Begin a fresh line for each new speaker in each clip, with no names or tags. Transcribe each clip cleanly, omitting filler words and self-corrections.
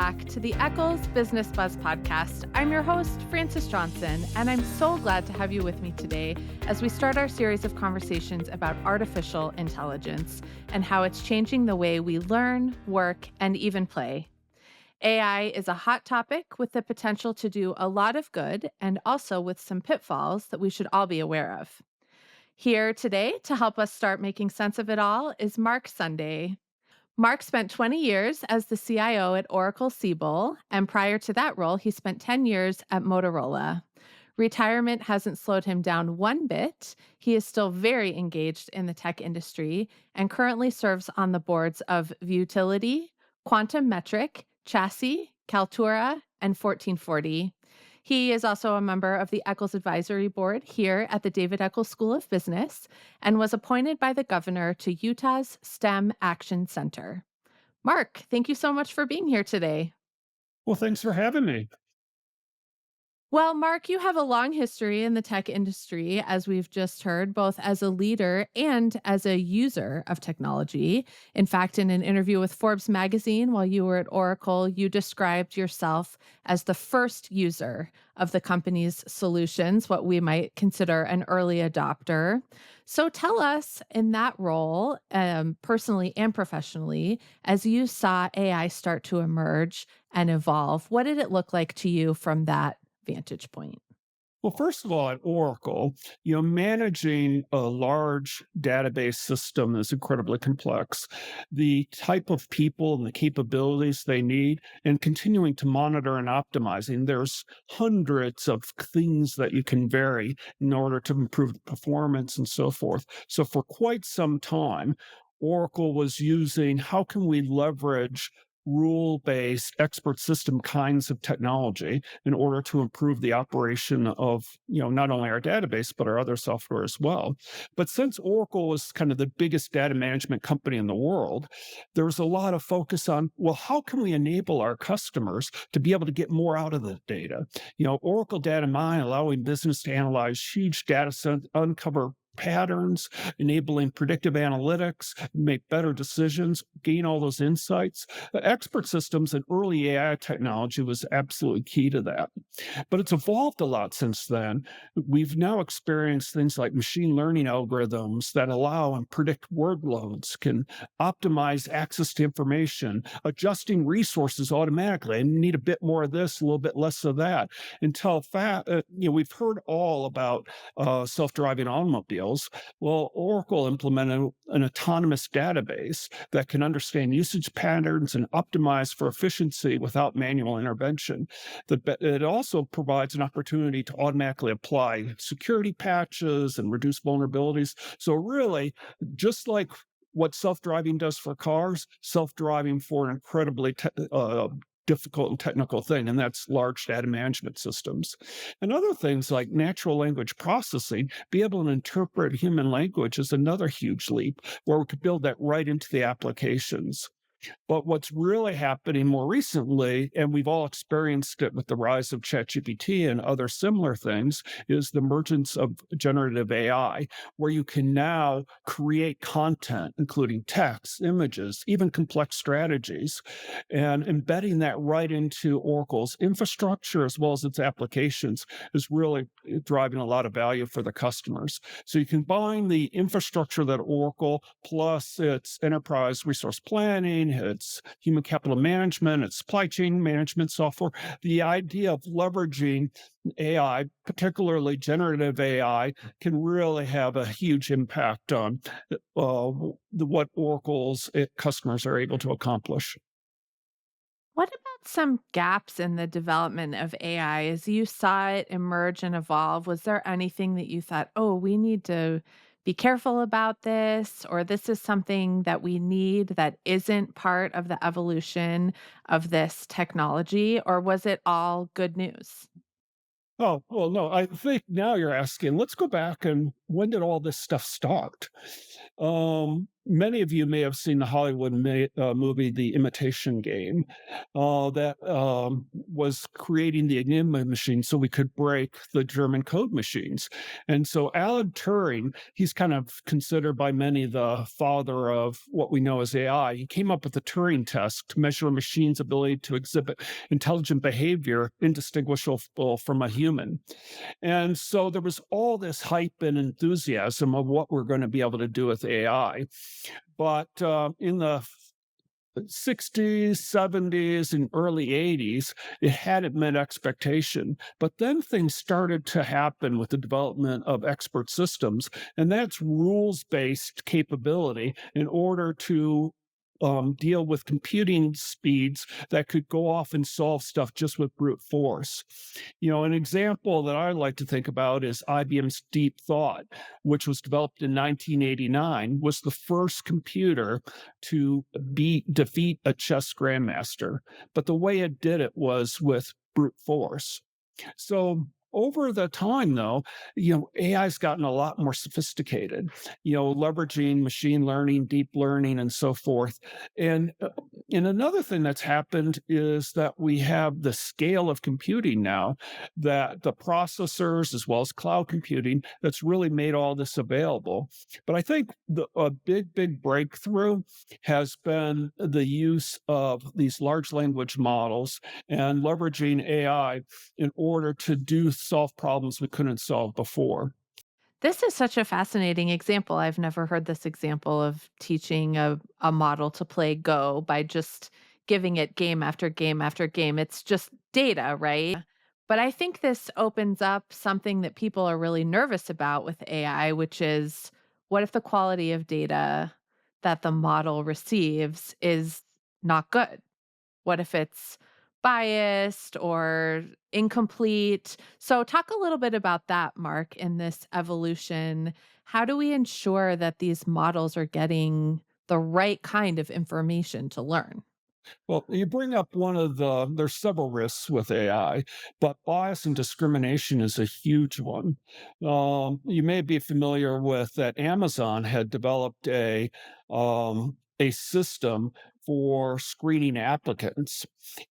back to the Eccles Business Buzz podcast. I'm your host, Frances Johnson, and I'm so glad to have you with me today as we start our series of conversations about artificial intelligence and how it's changing the way we learn, work, and even play. AI is a hot topic with the potential to do a lot of good and also with some pitfalls that we should all be aware of. Here today to help us start making sense of it all is Mark Sunday. Mark spent 20 years as the CIO at Oracle Siebel, and prior to that role, he spent 10 years at Motorola. Retirement hasn't slowed him down one bit. He is still very engaged in the tech industry and currently serves on the boards of Vutility, Quantum Metric, Chassis, Kaltura, and 1440. He is also a member of the Eccles Advisory Board here at the David Eccles School of Business and was appointed by the governor to Utah's STEM Action Center. Mark, thank you so much for being here today.
Well, thanks for having me.
Well, Mark, you have a long history in the tech industry, as we've just heard, both as a leader and as a user of technology. In fact, in an interview with Forbes magazine while you were at Oracle, you described yourself as the first user of the company's solutions, what we might consider an early adopter. So tell us, in that role, personally and professionally, as you saw AI start to emerge and evolve, what did it look like to you from that vantage point?
Well, first of all, at Oracle, managing a large database system is incredibly complex. The type of people and the capabilities they need, and continuing to monitor and optimizing, there's hundreds of things that you can vary in order to improve the performance and so forth. So for quite some time, Oracle was using how can we leverage rule-based expert system kinds of technology in order to improve the operation of not only our database but our other software as well. But since Oracle is kind of the biggest data management company in the world, there was a lot of focus on, well, how can we enable our customers to be able to get more out of the data? Oracle Data Mine allowing business to analyze huge data sets, uncover patterns, enabling predictive analytics, make better decisions, gain all those insights. Expert systems and early AI technology was absolutely key to that. But it's evolved a lot since then. We've now experienced things like machine learning algorithms that allow and predict workloads, can optimize access to information, adjusting resources automatically. And you need a bit more of this, a little bit less of that. We've heard all about self-driving automobiles. Well, Oracle implemented an autonomous database that can understand usage patterns and optimize for efficiency without manual intervention. It also provides an opportunity to automatically apply security patches and reduce vulnerabilities. So really, just like what self-driving does for cars, self-driving for an incredibly difficult and technical thing, and that's large data management systems. And other things like natural language processing, be able to interpret human language is another huge leap where we could build that right into the applications. But what's really happening more recently, and we've all experienced it with the rise of ChatGPT and other similar things, is the emergence of generative AI, where you can now create content, including text, images, even complex strategies, and embedding that right into Oracle's infrastructure as well as its applications is really driving a lot of value for the customers. So you combine the infrastructure that Oracle plus its enterprise resource planning, its human capital management, its supply chain management software. The idea of leveraging AI, particularly generative AI, can really have a huge impact on what Oracle's customers are able to accomplish.
What about some gaps in the development of AI? As you saw it emerge and evolve, was there anything that you thought, oh, we need to be careful about this, or this is something that we need that isn't part of the evolution of this technology? Or was it all good news?
Oh, well, no, I think now you're asking, let's go back and when did all this stuff start? Many of you may have seen the Hollywood movie The Imitation Game, that was creating the Enigma machine so we could break the German code machines. And so Alan Turing, he's kind of considered by many the father of what we know as AI. He came up with the Turing test to measure a machine's ability to exhibit intelligent behavior indistinguishable from a human. And so there was all this hype and enthusiasm of what we're going to be able to do with AI. But in the 60s, 70s, and early 80s, it hadn't met expectation. But then things started to happen with the development of expert systems, and that's rules based capability in order to deal with computing speeds that could go off and solve stuff just with brute force. An example that I like to think about is IBM's Deep Thought, which was developed in 1989, was the first computer to defeat a chess grandmaster. But the way it did it was with brute force. So over the time, though, AI's gotten a lot more sophisticated, leveraging machine learning, deep learning, and so forth. And another thing that's happened is that we have the scale of computing now, that the processors as well as cloud computing that's really made all this available. But I think a big breakthrough has been the use of these large language models and leveraging AI in order to solve problems we couldn't solve before.
This is such a fascinating example. I've never heard this example of teaching a model to play Go by just giving it game after game after game. It's just data, right? But I think this opens up something that people are really nervous about with AI, which is what if the quality of data that the model receives is not good? What if it's biased or incomplete? So, talk a little bit about that, Mark, in this evolution. How do we ensure that these models are getting the right kind of information to learn?
Well, you bring up there's several risks with AI, but bias and discrimination is a huge one. You may be familiar with that Amazon had developed a system for screening applicants.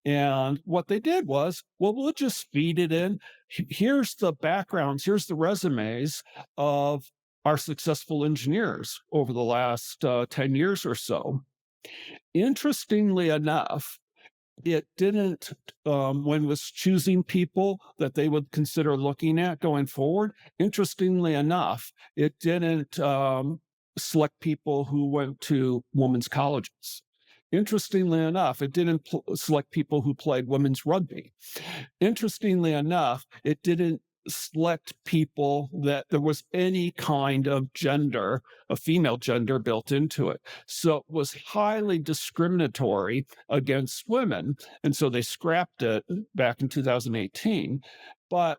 And what they did was, well, we'll just feed it in. Here's the backgrounds, here's the resumes of our successful engineers over the last 10 years or so. Interestingly enough, it didn't, when it was choosing people that they would consider looking at going forward, interestingly enough, it didn't select people who went to women's colleges. Interestingly enough, it didn't select people who played women's rugby. Interestingly enough, it didn't select people that there was any kind of gender, a female gender built into it. So it was highly discriminatory against women. And so they scrapped it back in 2018. But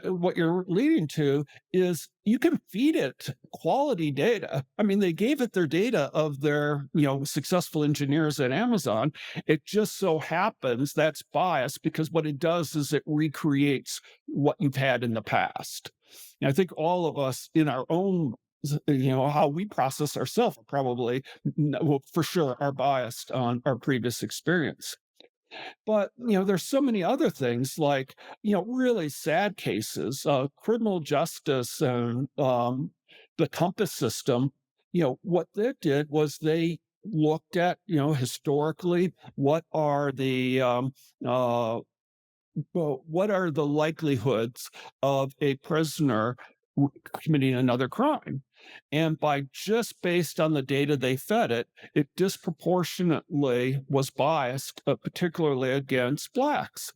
what you're leading to is you can feed it quality data. I mean, they gave it their data of their, successful engineers at Amazon. It just so happens that's biased because what it does is it recreates what you've had in the past. And I think all of us in our own how we process ourselves probably well, for sure are biased on our previous experience. But, there's so many other things like, really sad cases, criminal justice and the compass system. What they did was they looked at, historically, uh, what are the likelihoods of a prisoner committing another crime? And by just based on the data they fed it, it disproportionately was biased, particularly against Blacks.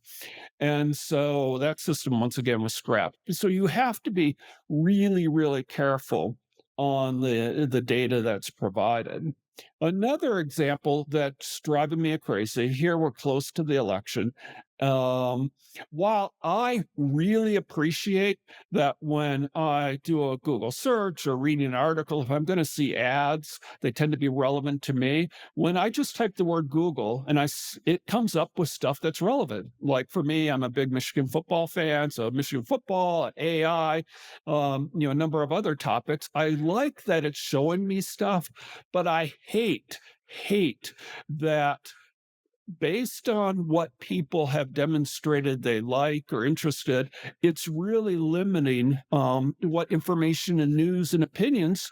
And so that system, once again, was scrapped. So you have to be really, really careful on the data that's provided. Another example that's driving me crazy, here we're close to the election, Um, while I really appreciate that when I do a Google search or reading an article, if I'm going to see ads, they tend to be relevant to me. When I just type the word Google and it comes up with stuff that's relevant. Like for me, I'm a big Michigan football fan, so Michigan football, AI, a number of other topics. I like that it's showing me stuff, but I hate that based on what people have demonstrated they like or interested, it's really limiting what information and news and opinions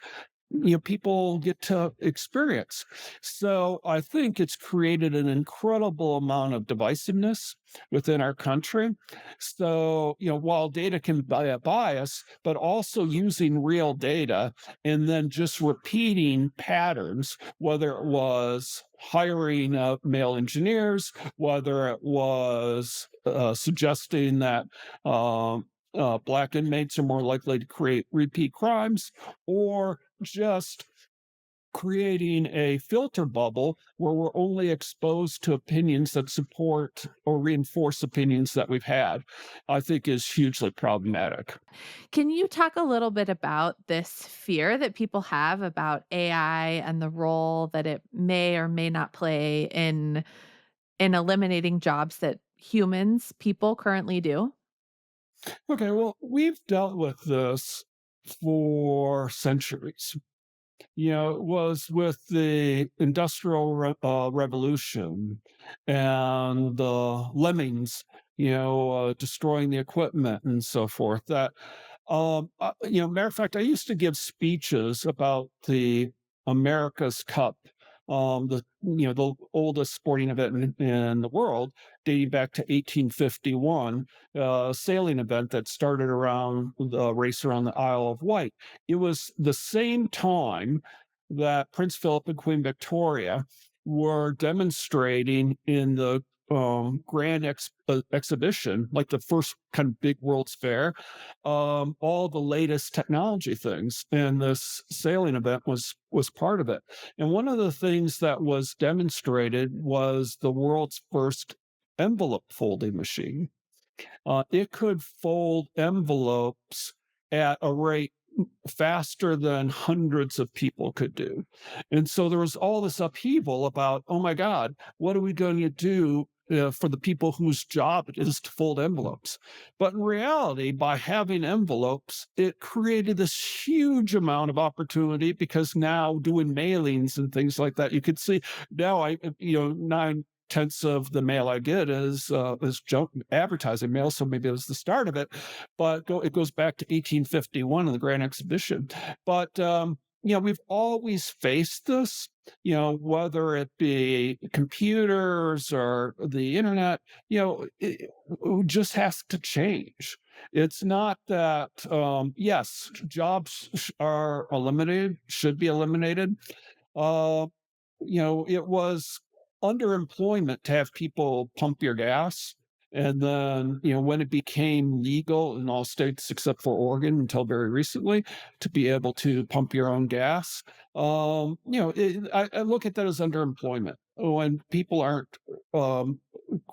people get to experience. So I think it's created an incredible amount of divisiveness within our country. So while data can be a bias, but also using real data and then just repeating patterns, whether it was hiring male engineers, whether it was suggesting that black inmates are more likely to create repeat crimes, or just creating a filter bubble where we're only exposed to opinions that support or reinforce opinions that we've had, I think is hugely problematic.
Can you talk a little bit about this fear that people have about AI and the role that it may or may not play in eliminating jobs that people currently do?
Okay, well, we've dealt with this for centuries. It was with the Revolution and the lemmings, destroying the equipment and so forth. Matter of fact, I used to give speeches about the America's Cup, the oldest sporting event in the world, dating back to 1851, a sailing event that started around the race around the Isle of Wight. It was the same time that Prince Philip and Queen Victoria were demonstrating in the exhibition, like the first kind of big World's Fair, all the latest technology things, and this sailing event was part of it. And one of the things that was demonstrated was the world's first envelope folding machine. It could fold envelopes at a rate faster than hundreds of people could do. And so there was all this upheaval about, oh my God, what are we going to do for the people whose job it is to fold envelopes? But in reality, by having envelopes, it created this huge amount of opportunity because now doing mailings and things like that, you could see now nine-tenths of the mail I get is junk advertising mail, so maybe it was the start of it. But it goes back to 1851 in the Grand Exhibition. But we've always faced this. Whether it be computers or the internet, it just has to change. It's not that yes, jobs are eliminated, should be eliminated. Uh, it was underemployment to have people pump your gas. And then, when it became legal in all states except for Oregon until very recently to be able to pump your own gas, I look at that as underemployment when people aren't um,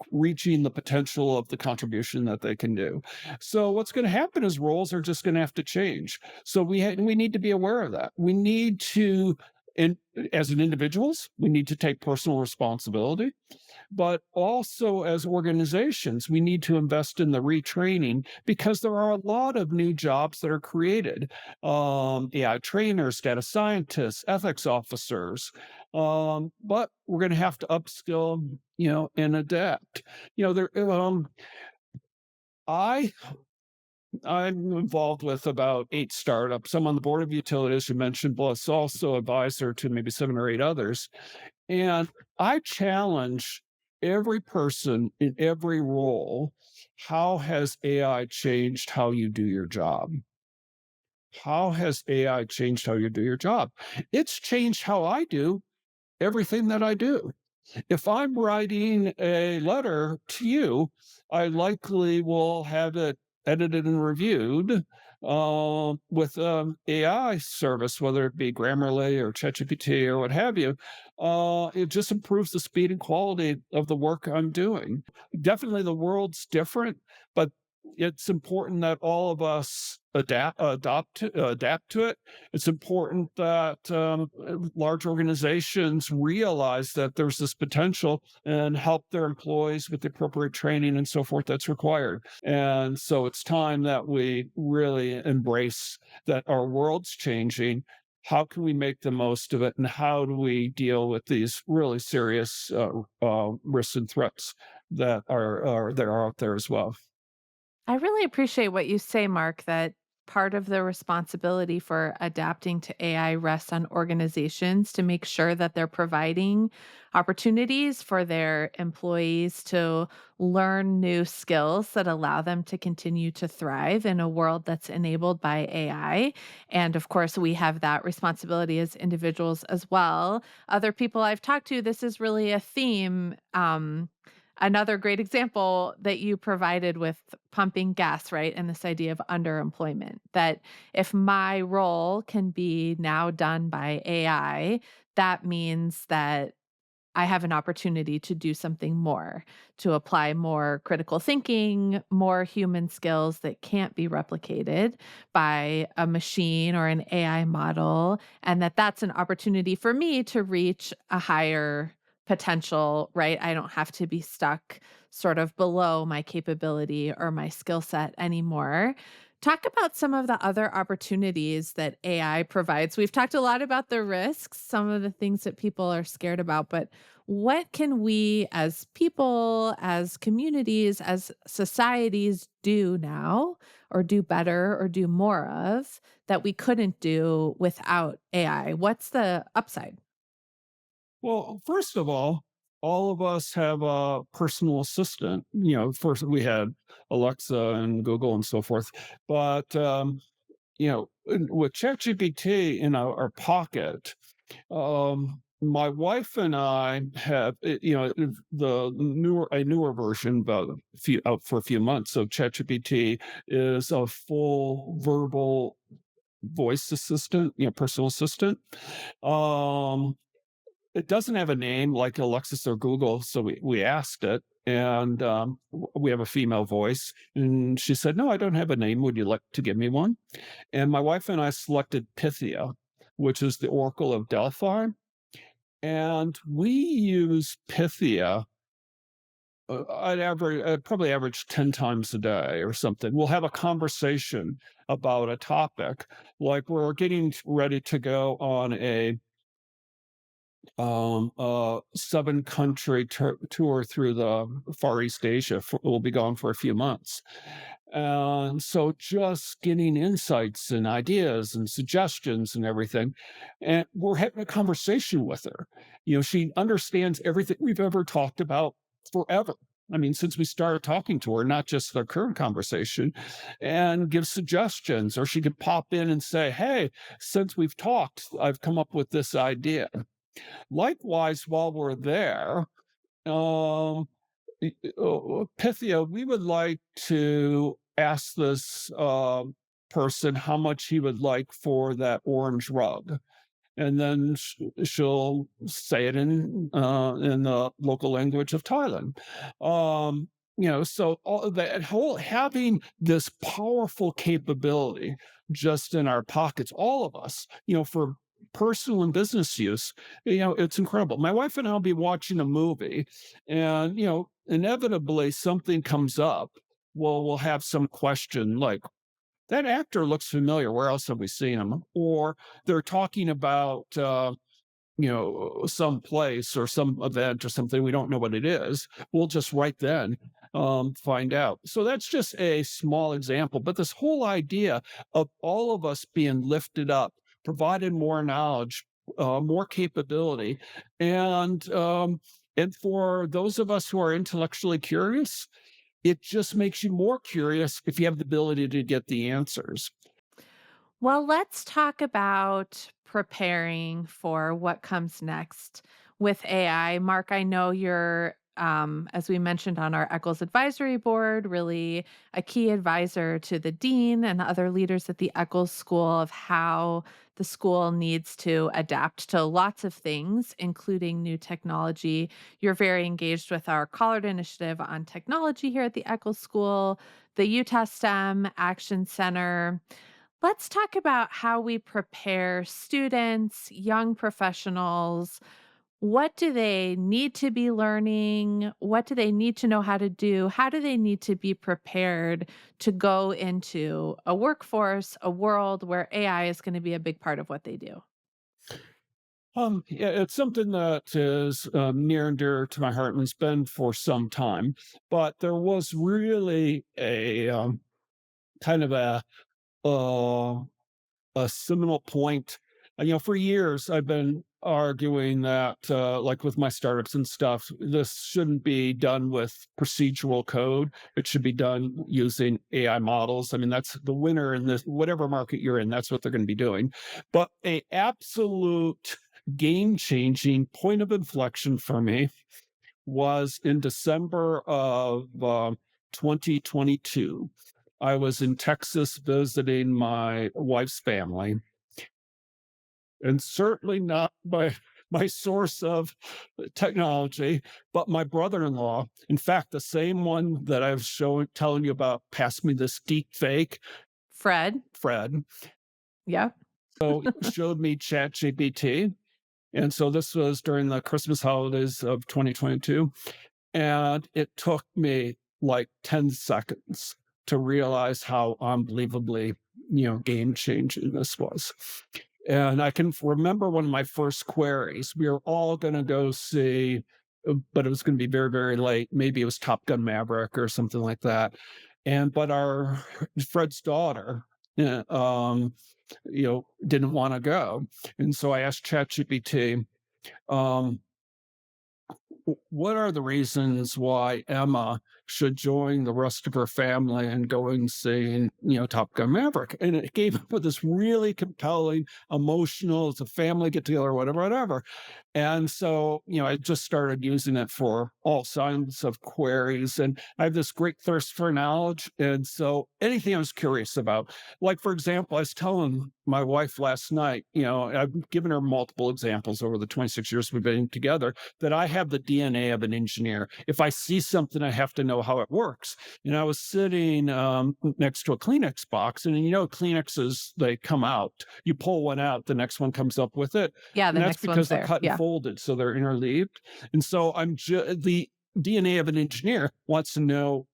reaching the potential of the contribution that they can do. So what's going to happen is roles are just going to have to change. So we need to be aware of that. We need to, and as an individuals, we need to take personal responsibility, but also as organizations, we need to invest in the retraining because there are a lot of new jobs that are created. AI trainers, data scientists, ethics officers. But we're going to have to upskill, and adapt. There. I I'm involved with about 8 startups. I'm on the board of utilities you mentioned, plus also advisor to maybe 7 or 8 others. And I challenge every person in every role. How has AI changed how you do your job? How has AI changed how you do your job? It's changed how I do everything that I do. If I'm writing a letter to you, I likely will have it edited and reviewed with AI service, whether it be Grammarly or ChatGPT or what have you, it just improves the speed and quality of the work I'm doing. Definitely, the world's different, but it's important that all of us adapt to it. It's important that large organizations realize that there's this potential and help their employees with the appropriate training and so forth that's required. And so it's time that we really embrace that our world's changing. How can we make the most of it? And how do we deal with these really serious risks and threats that are out there as well?
I really appreciate what you say, Mark, that part of the responsibility for adapting to AI rests on organizations to make sure that they're providing opportunities for their employees to learn new skills that allow them to continue to thrive in a world that's enabled by AI. And of course, we have that responsibility as individuals as well. Other people I've talked to, this is really a theme. Another great example that you provided with pumping gas, right? And this idea of underemployment, that if my role can be now done by AI, that means that I have an opportunity to do something more, to apply more critical thinking, more human skills that can't be replicated by a machine or an AI model, and that's an opportunity for me to reach a higher potential, right? I don't have to be stuck sort of below my capability or my skill set anymore. Talk about some of the other opportunities that AI provides. We've talked a lot about the risks, some of the things that people are scared about, but what can we as people, as communities, as societies do now, or do better, or do more of that we couldn't do without AI? What's the upside?
Well, first of all of us have a personal assistant. First we had Alexa and Google and so forth, but with ChatGPT in our pocket, my wife and I have, the newer version, about a few out for a few months of ChatGPT is a full verbal voice assistant, personal assistant. Um, it doesn't have a name like Alexis or Google, so we asked it, and we have a female voice, and she said, "No, I don't have a name. Would you like to give me one?" And my wife and I selected Pythia, which is the Oracle of Delphi, and we use Pythia. I'd probably average 10 times a day or something. We'll have a conversation about a topic, like we're getting ready to go on a 7 country tour through the Far East Asia. We'll be gone for a few months. And so just getting insights and ideas and suggestions and everything. And we're having a conversation with her. She understands everything we've ever talked about forever. I mean, since we started talking to her, not just the current conversation, and give suggestions, or she could pop in and say, "Hey, since we've talked, I've come up with this idea." Likewise, while we're there, um, Pythia, we would like to ask this person how much he would like for that orange rug, and then she'll say it in the local language of Thailand. So all of that whole having this powerful capability just in our pockets, all of us, for personal and business use, it's incredible. My wife and I'll be watching a movie, and inevitably something comes up. Well, we'll have some question like, that actor looks familiar. Where else have we seen him? Or they're talking about, some place or some event or something. We don't know what it is. We'll just right then find out. So that's just a small example. But this whole idea of all of us being lifted up, provided more knowledge, more capability, and for those of us who are intellectually curious, it just makes you more curious if you have the ability to get the answers.
Well, let's talk about preparing for what comes next with AI. Mark, I know you're as we mentioned on our Eccles advisory board, really a key advisor to the dean and other leaders at the Eccles School of how the school needs to adapt to lots of things, including new technology. You're very engaged with our Collard Initiative on technology here at the Eccles School, the Utah STEM Action Center. Let's talk about how we prepare students, young professionals. What do they need to be learning? What do they need to know how to do? How do they need to be prepared to go into a workforce, a world where AI is going to be a big part of what they do?
Yeah, it's something that is near and dear to my heart and has been for some time. But there was really a kind of uh, a seminal point. For years, I've been arguing that, like with my startups and stuff, this shouldn't be done with procedural code. It should be done using AI models. I mean, that's the winner in this, whatever market you're in, that's what they're going to be doing. But a absolute game changing point of inflection for me was in December of 2022. I was in Texas visiting my wife's family, and certainly not my source of technology, but my brother-in-law. In fact, the same one that I was telling you about passed me this deep fake,
Fred?
Fred.
Yeah.
So he showed me ChatGPT. And so this was during the Christmas holidays of 2022. And it took me like 10 seconds to realize how unbelievably, game changing this was. And I can remember one of my first queries. We were all going to go see, but it was going to be very, very late. Maybe it was Top Gun Maverick or something like that. But our Fred's daughter, uh, um, didn't want to go. And so I asked ChatGPT, um, what are the reasons why Emma should join the rest of her family and go and see, Top Gun Maverick? And it came up with this really compelling, emotional, it's a family get together, whatever, whatever. And so, I just started using it for all kinds of queries. And I have this great thirst for knowledge. And so anything I was curious about, like, for example, I was telling my wife last night, I've given her multiple examples over the 26 years we've been together that I have the DNA of an engineer. If I see something, I have to know how it works. And I was sitting next to a Kleenex box, and Kleenexes, they come out. You pull one out, the next one comes up with it.
Yeah,
And
the
that's
next one's
because they're
there.
cut and
Yeah.
folded, so they're interleaved. And so the DNA of an engineer wants to know,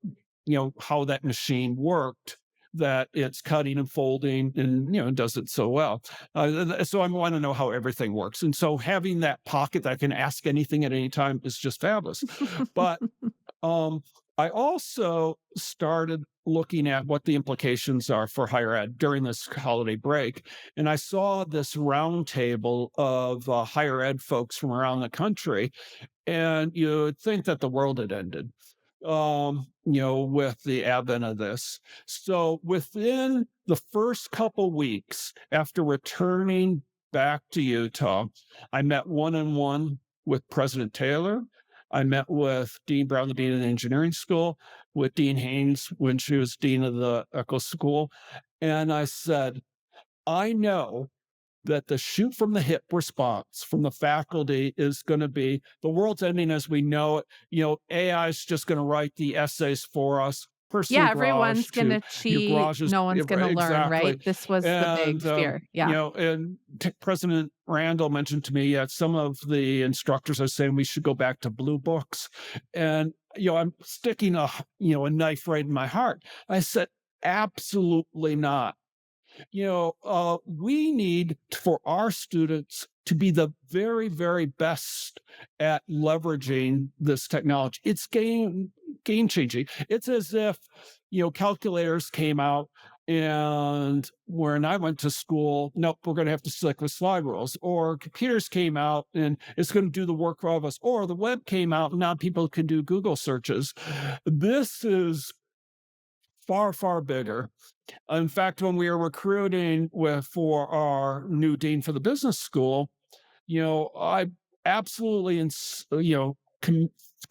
how that machine worked, that it's cutting and folding and does it so well. So I want to know how everything works, and so having that pocket that I can ask anything at any time is just fabulous. But um, I also started looking at what the implications are for higher ed during this holiday break, and I saw this roundtable of higher ed folks from around the country, and you would think that the world had ended, with the advent of this. So within the first couple weeks after returning back to Utah, I met one on one with President Taylor. I met with Dean Brown, the dean of the engineering school, with Dean Haynes when she was dean of the Eccles School, and I said, I know that the shoot from the hip response from the faculty is going to be the world's ending as we know it. AI is just going to write the essays for us. Personally,
Yeah,
garage
everyone's
to
gonna
your
cheat,
garages,
no one's gonna learn,
exactly.
right? This was the
And
big fear. Yeah.
President Randall mentioned to me that some of the instructors are saying we should go back to blue books, and I'm sticking a knife right in my heart. I said, absolutely not. We need for our students to be the very, very best at leveraging this technology. It's game changing. It's as if, calculators came out, and when I went to school, nope, we're going to have to stick with slide rules, or computers came out and it's going to do the work for all of us, or the web came out and now people can do Google searches. This is far, far bigger. In fact, when we were recruiting for our new dean for the business school, I absolutely,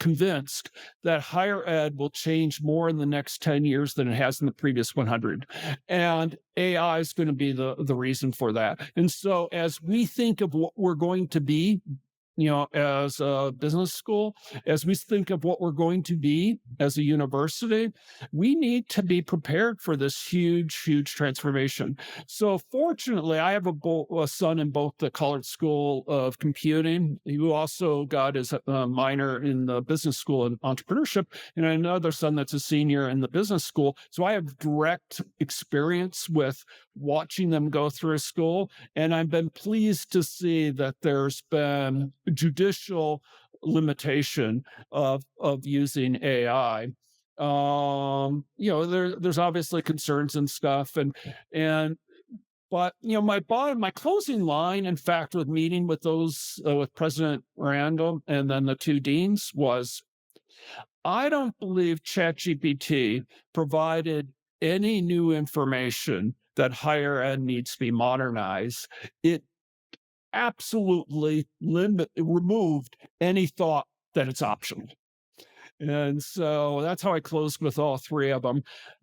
convinced that higher ed will change more in the next 10 years than it has in the previous 100. And AI is going to be the reason for that. And so as we think of what we're going to be, as a business school, as we think of what we're going to be as a university, we need to be prepared for this huge, huge transformation. So, fortunately, I have a son in both the College School of Computing, who also got his minor in the business school and entrepreneurship, and another son that's a senior in the business school. So, I have direct experience with watching them go through school. And I've been pleased to see that there's been judicial limitation of using AI. There's obviously concerns and stuff, and but my closing line, in fact, with meeting with those with President Randall and then the two deans was, I don't believe ChatGPT provided any new information that higher ed needs to be modernized. It absolutely removed any thought that it's optional. And so that's how I closed with all three of them.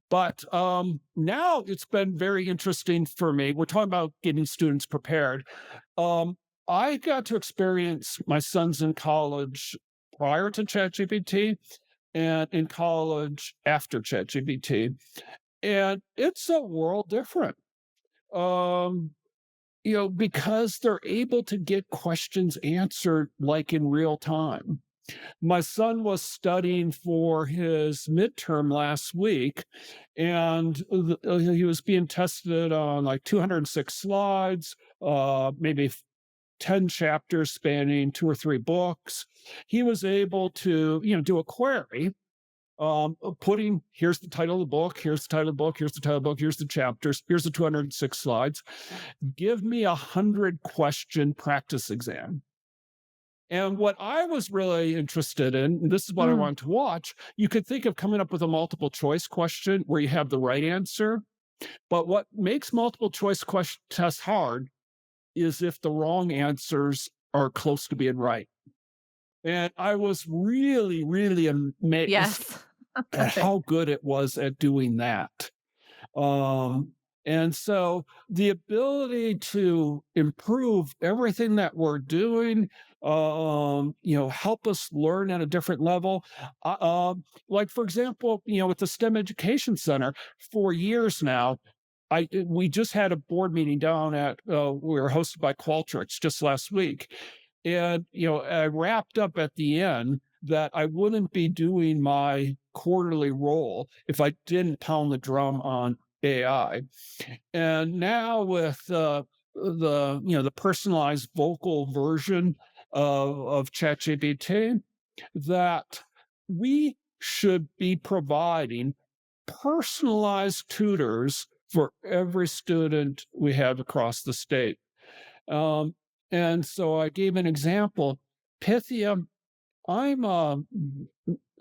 But now it's been very interesting for me. We're talking about getting students prepared. I got to experience my sons in college prior to ChatGPT and in college after ChatGPT. And it's a world different. Um, because they're able to get questions answered like in real time. My son was studying for his midterm last week, and he was being tested on like 206 slides, maybe 10 chapters spanning 2 or 3 books. He was able to, do a query, putting here's the title of the book, here's the title of the book, here's the title of the book, here's the chapters, here's the 206 slides. Give me 100-question practice exam. And what I was really interested in, and this is what I wanted to watch, you could think of coming up with a multiple choice question where you have the right answer. But what makes multiple choice question tests hard is if the wrong answers are close to being right. And I was really, really amazed
Yes.
at how good it was at doing that. Um, and so the ability to improve everything that we're doing, help us learn at a different level. Like, for example, with the STEM Education Center, for years now, we just had a board meeting down at, we were hosted by Qualtrics just last week. And, I wrapped up at the end that I wouldn't be doing my quarterly role if I didn't pound the drum on AI. And now with the personalized vocal version of ChatGPT, that we should be providing personalized tutors for every student we have across the state. Um, and so I gave an example. Pythia, I'm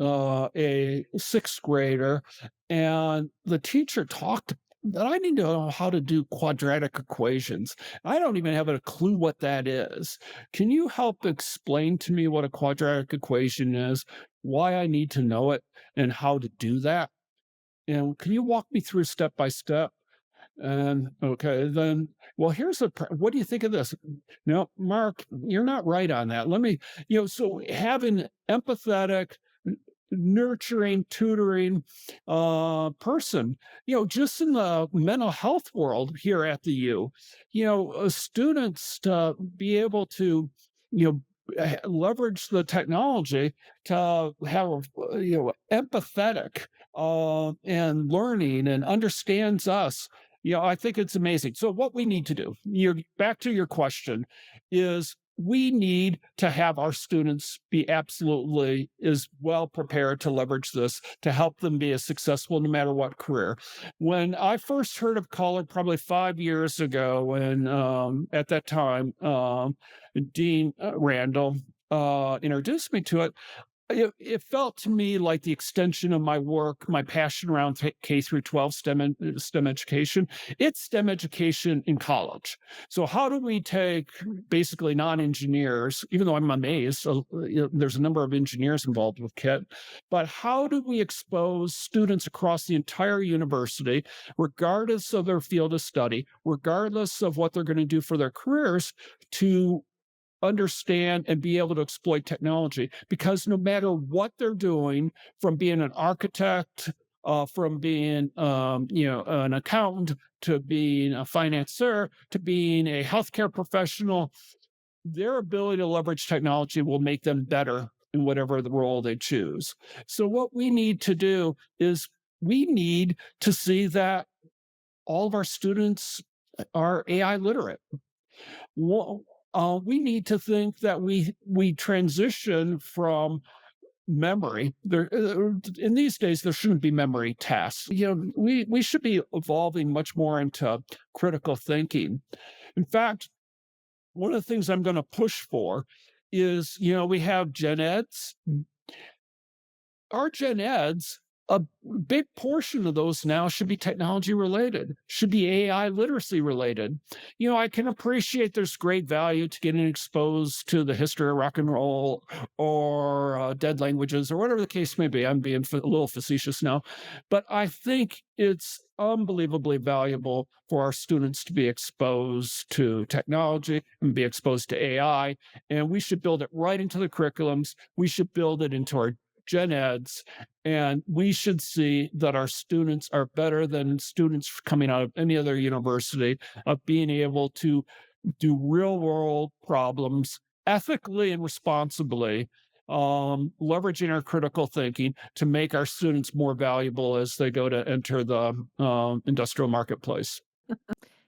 a sixth grader, and the teacher talked that I need to know how to do quadratic equations. I don't even have a clue what that is. Can you help explain to me what a quadratic equation is, why I need to know it, and how to do that? And can you walk me through step by step? And okay, then, well, what do you think of this? No, Mark, you're not right on that. Let me, so having empathetic, nurturing, tutoring person, just in the mental health world here at the U, students to be able to, leverage the technology to have, empathetic and learning and understands us. I think it's amazing. So what we need to do, back to your question, is we need to have our students be absolutely as well prepared to leverage this to help them be as successful no matter what career. When I first heard of college, probably 5 years ago, and at that time, Dean Randall introduced me to it, It felt to me like the extension of my work, my passion around K through 12 STEM education. It's STEM education in college. So how do we take basically non-engineers, even though I'm amazed, so, there's a number of engineers involved with KIT, but how do we expose students across the entire university, regardless of their field of study, regardless of what they're going to do for their careers, to understand and be able to exploit technology, because no matter what they're doing, from being an architect, from being an accountant, to being a financier, to being a healthcare professional, their ability to leverage technology will make them better in whatever the role they choose. So what we need to do is we need to see that all of our students are AI literate. Well, we need to think that we transition from memory. There in these days there shouldn't be memory tasks. We should be evolving much more into critical thinking. In fact, one of the things I'm going to push for is, we have gen eds. Our gen eds, a big portion of those now should be technology related, should be AI literacy related. I can appreciate there's great value to getting exposed to the history of rock and roll, or dead languages, or whatever the case may be. I'm being a little facetious now, but I think it's unbelievably valuable for our students to be exposed to technology and be exposed to AI. And we should build it right into the curriculums. We should build it into our gen eds, and we should see that our students are better than students coming out of any other university, of being able to do real world problems ethically and responsibly, leveraging our critical thinking to make our students more valuable as they go to enter the industrial marketplace.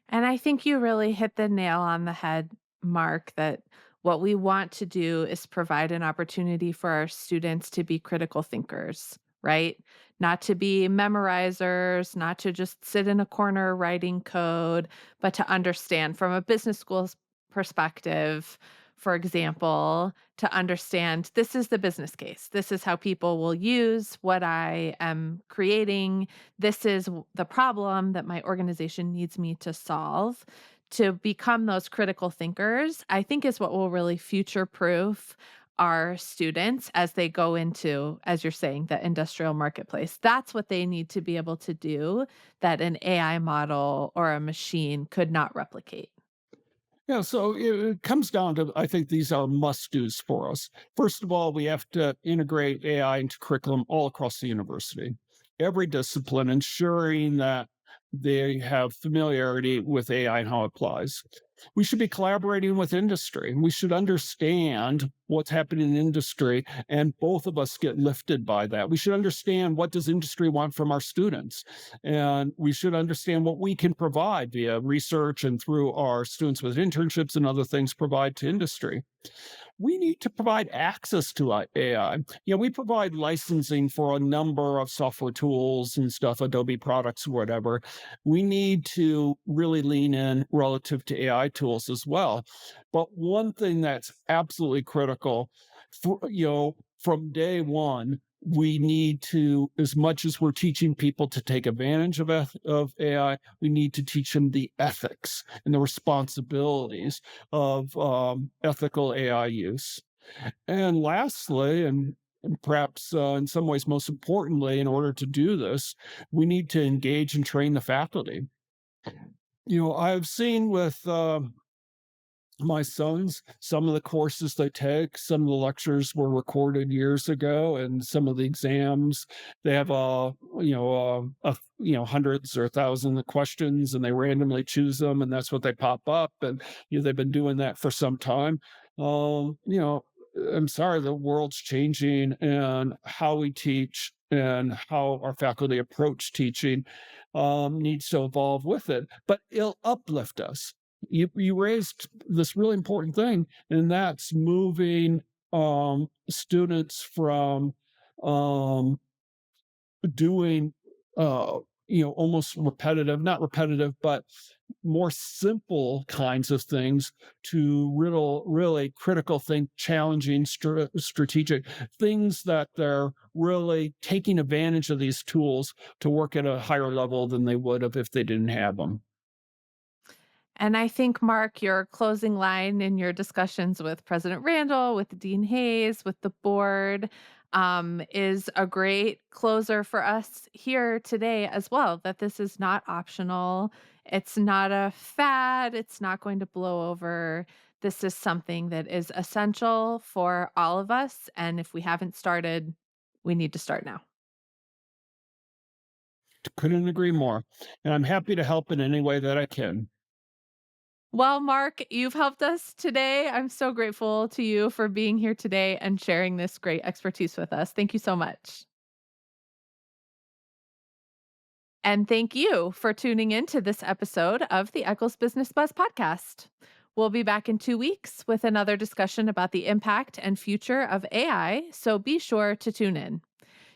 And I think you really hit the nail on the head, Mark, that what we want to do is provide an opportunity for our students to be critical thinkers, right? Not to be memorizers, not to just sit in a corner writing code, but to understand from a business school's perspective, for example, to understand this is the business case. This is how people will use what I am creating. This is the problem that my organization needs me to solve. To become those critical thinkers, I think is what will really future proof our students as they go into, as you're saying, the industrial marketplace. That's what they need to be able to do that an AI model or a machine could not replicate.
Yeah, so it comes down to, I think these are must do's for us. First of all, we have to integrate AI into curriculum all across the university, every discipline, ensuring that they have familiarity with AI and how it applies. We should be collaborating with industry. We should understand what's happening in industry, and both of us get lifted by that. We should understand, what does industry want from our students, and we should understand what we can provide via research and through our students with internships and other things provide to industry. We need to provide access to AI. We provide licensing for a number of software tools and stuff, Adobe products, whatever. We need to really lean in relative to AI tools as well. But one thing that's absolutely critical, from day one, we need to, as much as we're teaching people to take advantage of AI, we need to teach them the ethics and the responsibilities of ethical AI use. And lastly, and perhaps in some ways most importantly, in order to do this, we need to engage and train the faculty. I've seen with my sons, some of the courses they take, some of the lectures were recorded years ago, and some of the exams, they have hundreds or thousands of questions, and they randomly choose them, and that's what they pop up, and they've been doing that for some time. Um, you know, I'm sorry, the world's changing, and how we teach and how our faculty approach teaching needs to evolve with it, but it'll uplift us. You raised this really important thing, and that's moving students from um doing almost repetitive, not repetitive, but more simple kinds of things to really critical think, challenging, strategic things that they're really taking advantage of these tools to work at a higher level than they would have if they didn't have them.
And I think, Mark, your closing line in your discussions with President Randall, with Dean Hayes, with the board, is a great closer for us here today as well, that this is not optional. It's not a fad. It's not going to blow over. This is something that is essential for all of us. And if we haven't started, we need to start now.
Couldn't agree more. And I'm happy to help in any way that I can.
Well, Mark, you've helped us today. I'm so grateful to you for being here today and sharing this great expertise with us. Thank you so much. And thank you for tuning in to this episode of the Eccles Business Buzz podcast. We'll be back in 2 weeks with another discussion about the impact and future of AI, so be sure to tune in.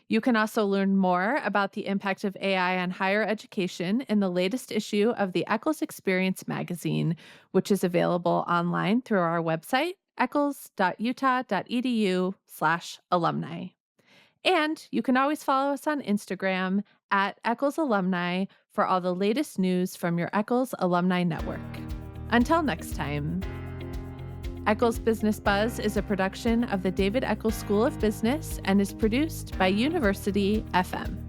You can also learn more about the impact of AI on higher education in the latest issue of the Eccles Experience magazine, which is available online through our website, eccles.utah.edu/alumni. And you can always follow us on Instagram at Eccles Alumni for all the latest news from your Eccles Alumni Network. Until next time. Eccles Business Buzz is a production of the David Eccles School of Business and is produced by University FM.